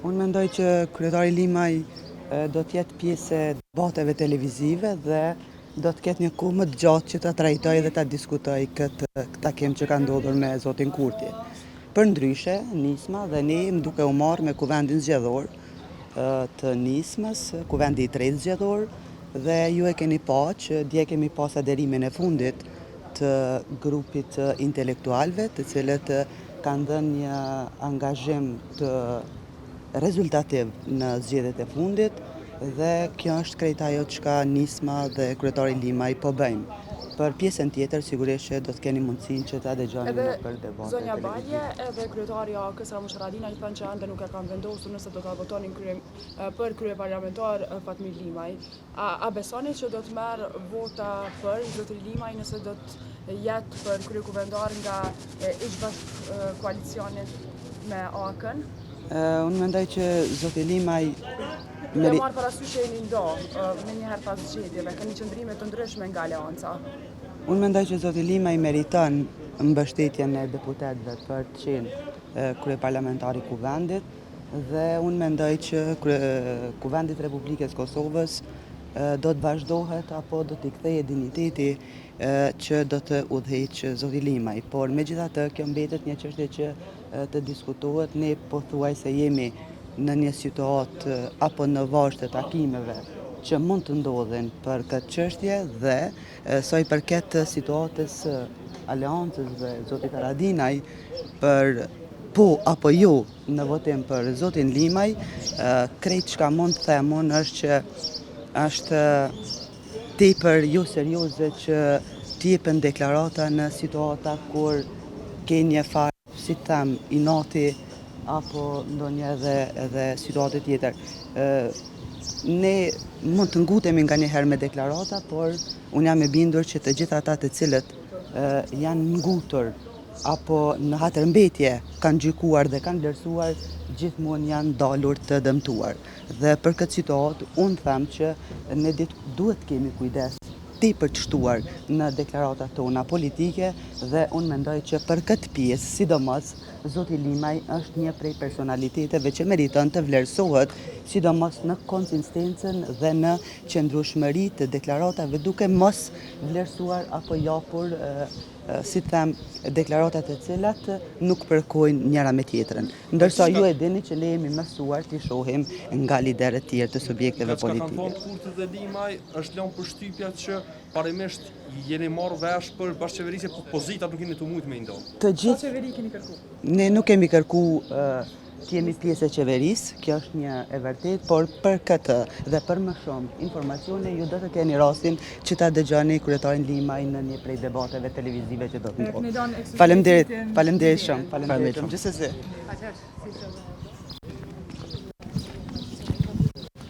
Unë mendoj që kryetari Limaj do t'jetë pjesë e debateve televizive dhe do t'ket një kohë më të gjatë që ta trajtoj dhe ta diskutoj këtë takim që ka ndodhur me zotin Kurti. Për ndryshe, Nisma dhe ne më duke u marrë me kuvendin zgjedhor të Nismës, kuvendi i tretë zgjedhor, dhe ju e keni pa që dje kemi pas aderimin e fundit të grupit të intelektualve, të cilët kanë dhënë një angazhim të rezultativ në zgjedhjet e fundit dhe kjo është krejt ajo çka Nisma dhe kryetari Limaj po bëjmë. Për pjesën tjetër sigurisht që do të keni mundësinë që ta dëgjoni në për debate Zonja Balje edhe kryetari Akës Ramush Haradinaj thënë që ende nuk e kanë vendosur nëse do ta votonin për kryeparlamentar Fatmir Limaj. A besoni që do të merr vota për zotin Limaj nëse do të jetë për kryekuvendar nga ish bashkë koalicionit me Akën? Unë mendoj që zoti Limaj Duke marrë parasysh që jeni ndo me njëherë pas zgjedhjeve, keni qëndrime të ndryshme nga aleanca. Unë mendoj që zoti Limaj meriton mbështetjen e deputetëve për të qenë kryeparlamentari i kuvendit dhe unë mendoj që kuvendit Republikës Kosovës do të vazhdohet apo do t'i kthejë dinjiteti që do të udhëheqë zoti Limaj. Por megjithatë kjo mbetet një çështje që të diskutohet, ne pothuajse jemi në një situatë apo në varg të takimeve që mund të ndodhin për këtë çështje dhe sa i përket situatës aleancës dhe zotit Haradinaj për po apo jo në votim për zotin Limaj, krejt çka mund të them unë është që është tepër jo serioze që t'jepen deklarata në situata kur ke një farë, si të them, inati apo ndonjë edhe situatë tjetër. Ne mund të ngutemi nga njëherë me deklarata, por unë jam e bindur që të gjithë ata të cilët janë ngutur apo në hatërmbetje kanë gjykuar dhe kanë vlerësuar, gjithmonë janë dalur të dëmtuar. Dhe për këtë situatë, unë them që ne duhet kemi kujdes tepër të shtuar në deklaratat tona politike dhe unë mendoj që për këtë pjesë, sidomos, zoti Limaj është një prej personaliteteve që meriton të vlerësohet, sidomos në konsistencën dhe në qëndrueshmëri të deklaratave, duke mos vlerësuar apo japur si të them, deklaratat e cilat nuk përkojnë njëra me tjetrën. Ndërsa ju e dini që ne jemi mësuar t'i shohim nga liderët tjerë të subjekteve politike. Ka kanë thonë Kurti dhe Limaj është lënë përshtypja që parimisht jeni marrë vesh për bashkëqeverisje, por pozitat nuk jeni të mujtë me ndonë. Të gjithë qeveri keni kërku? Ne nuk kemi kërku të jemi pjesë e qeverisë, kjo është një e vërtet, por për këtë dhe për më shumë informacione ju do të keni rastin që ta dëgjoni kryetarin Limaj në një prej debateve televizive që do të ndodhë. Faleminderit shumë, gjithsesi.